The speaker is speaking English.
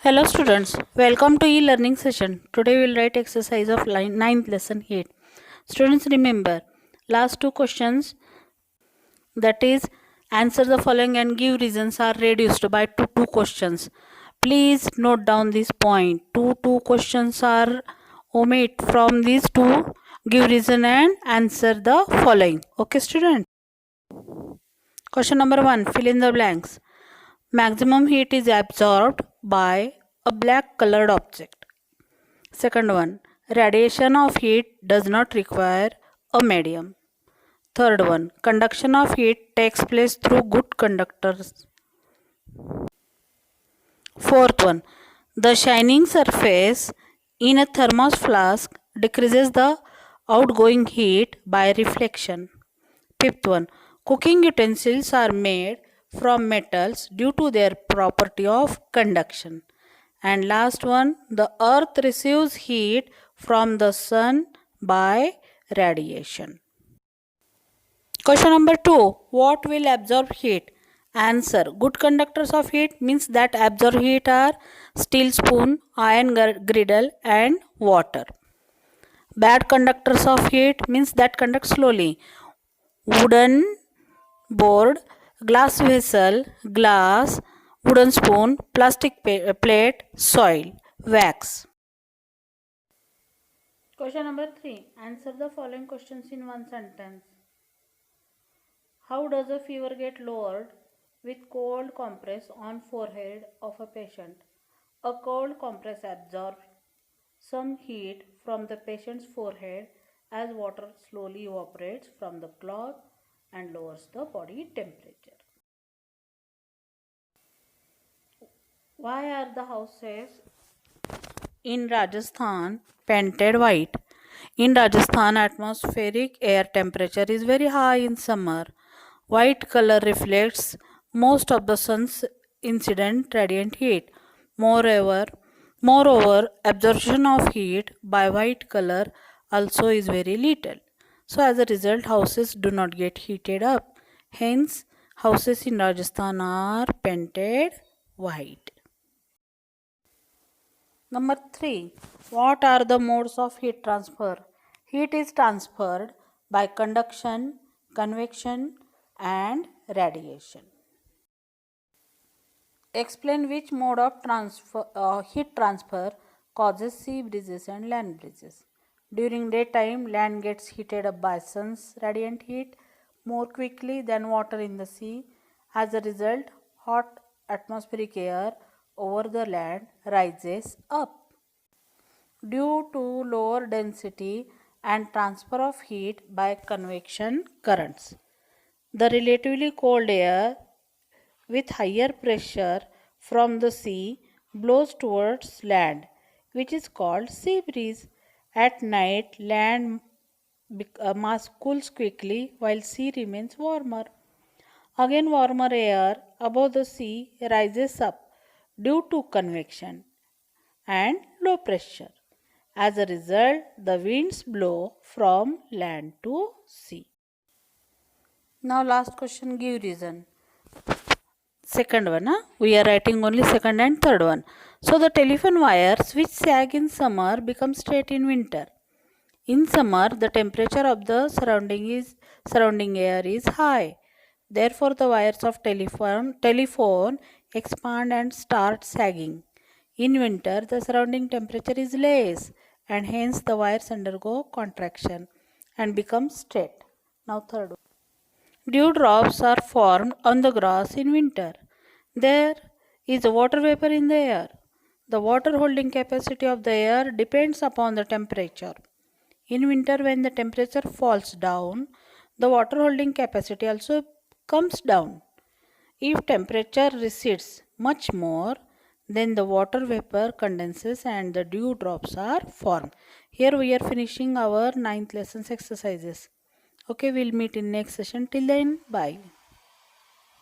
Hello students, welcome to e-learning session. Today we will write exercise of ninth lesson 8. Students remember last two questions, that is answer the following and give reasons, are reduced by two questions. Please note down this point. Two questions are omit from these two, give reason and answer the following. Okay student. Question number 1, fill in the blanks. Maximum heat is absorbed by a black colored object. Second one, radiation of heat does not require a medium. Third one, conduction of heat takes place through good conductors. Fourth one, the shining surface in a thermos flask decreases the outgoing heat by reflection. Fifth one, cooking utensils are made from metals due to their property of conduction. And last one, the earth receives heat from the sun by radiation. Question number 2, what will absorb heat? Answer, good conductors of heat means that absorb heat are steel spoon, iron griddle and water. Bad conductors of heat means that conduct slowly. Wooden board, glass vessel, glass, wooden spoon, plastic plate, soil, wax. Question number 3. Answer the following questions in one sentence. How does a fever get lowered with cold compress on forehead of a patient? A cold compress absorbs some heat from the patient's forehead as water slowly evaporates from the cloth and lowers the body temperature. Why are the houses in Rajasthan painted white? In Rajasthan, atmospheric air temperature is very high in summer. White color reflects most of the sun's incident radiant heat. Moreover, absorption of heat by white color also is very little. So as a result, houses do not get heated up. Hence, houses in Rajasthan are painted white. Number 3. What are the modes of heat transfer? Heat is transferred by conduction, convection and radiation. Explain which mode of heat transfer causes sea breezes and land breezes. During daytime, land gets heated up by sun's radiant heat more quickly than water in the sea. As a result, hot atmospheric air over the land rises up. Due to lower density and transfer of heat by convection currents, the relatively cold air with higher pressure from the sea blows towards land, which is called sea breeze. At night, land mass cools quickly while sea remains warmer. Again, warmer air above the sea rises up due to convection and low pressure. As a result, the winds blow from land to sea. Now last question, give reason. Second one, we are writing only second and third one. So the telephone wires which sag in summer become straight in winter. In summer, the temperature of the surrounding air is high. Therefore, the wires of telephone expand and start sagging. In winter, the surrounding temperature is less and hence the wires undergo contraction and become straight. Now third one. Dewdrops are formed on the grass in winter. There is water vapor in the air. The water holding capacity of the air depends upon the temperature. In winter, when the temperature falls down, the water holding capacity also comes down. If temperature recedes much more, then the water vapor condenses and the dew drops are formed. Here we are finishing our 9th lessons exercises. Okay, we'll meet in next session. Till then, bye.